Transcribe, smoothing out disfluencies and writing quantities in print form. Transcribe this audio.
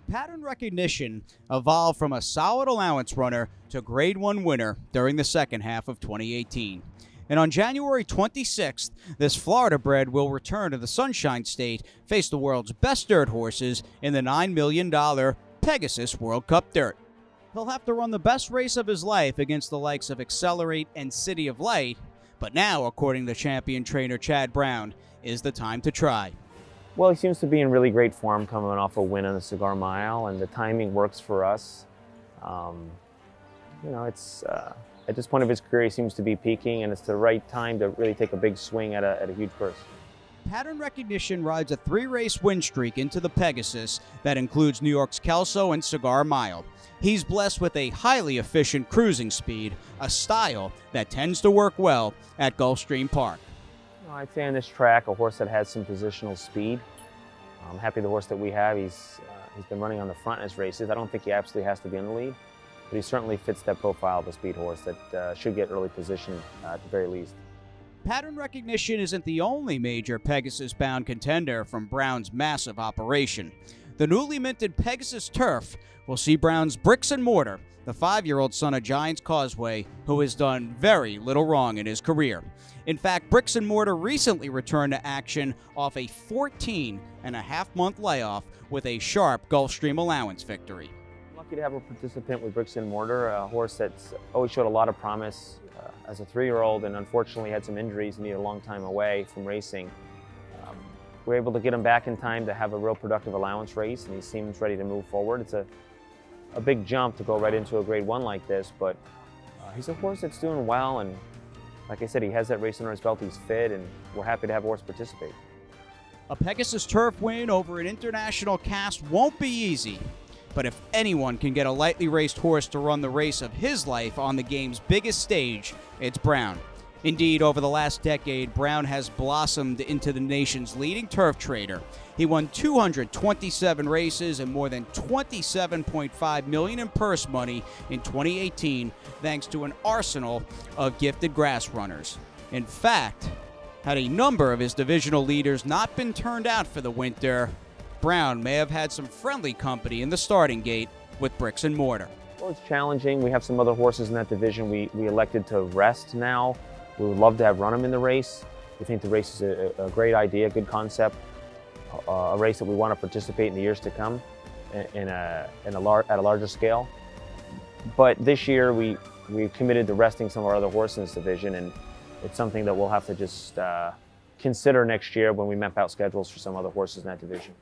Pattern recognition evolved from a solid allowance runner to Grade 1 winner during the second half of 2018. And on January 26th, this Florida bred will return to the Sunshine State, face the world's best dirt horses in the $9 million Pegasus World Cup Dirt. He'll have to run the best race of his life against the likes of Accelerate and City of Light, but now, according to champion trainer Chad Brown, is the time to try. Well, he seems to be in really great form coming off a win on the Cigar Mile, and the timing works for us. It's at this point of his career, he seems to be peaking, and it's the right time to really take a big swing at a huge purse. Pattern recognition rides a 3-race win streak into the Pegasus that includes New York's Kelso and Cigar Mile. He's blessed with a highly efficient cruising speed, a style that tends to work well at Gulfstream Park. I'd say on this track, a horse that has some positional speed. I'm happy the horse that we have. He's been running on the front in his races. I don't think he absolutely has to be in the lead, but he certainly fits that profile of a speed horse that should get early position at the very least. Pattern recognition isn't the only major Pegasus-bound contender from Brown's massive operation. The newly minted Pegasus Turf will see Brown's bricks and mortar, the 5-year-old son of Giants Causeway, who has done very little wrong in his career. In fact, Bricks and Mortar recently returned to action off a 14-and-a-half-month layoff with a sharp Gulfstream allowance victory. Lucky to have a participant with Bricks and Mortar, a horse that's always showed a lot of promise as a 3-year-old, and unfortunately had some injuries and needed a long time away from racing. We were able to get him back in time to have a real productive allowance race, and he seems ready to move forward. It's a big jump to go right into a Grade 1 like this, but he's a horse that's doing well, and like I said, he has that race under his belt, he's fit, and we're happy to have a horse participate. A Pegasus Turf win over an international cast won't be easy, but if anyone can get a lightly raced horse to run the race of his life on the game's biggest stage, it's Brown. Indeed, over the last decade, Brown has blossomed into the nation's leading turf trader. He won 227 races and more than $27.5 million in purse money in 2018, thanks to an arsenal of gifted grass runners. In fact, had a number of his divisional leaders not been turned out for the winter, Brown may have had some friendly company in the starting gate with Bricks and Mortar. Well, it's challenging. We have some other horses in that division we elected to rest now. We would love to have run them in the race. We think the race is a great idea, a good concept, a race that we want to participate in the years to come at a larger scale. But this year we committed to resting some of our other horses in this division, and it's something that we'll have to just consider next year when we map out schedules for some other horses in that division.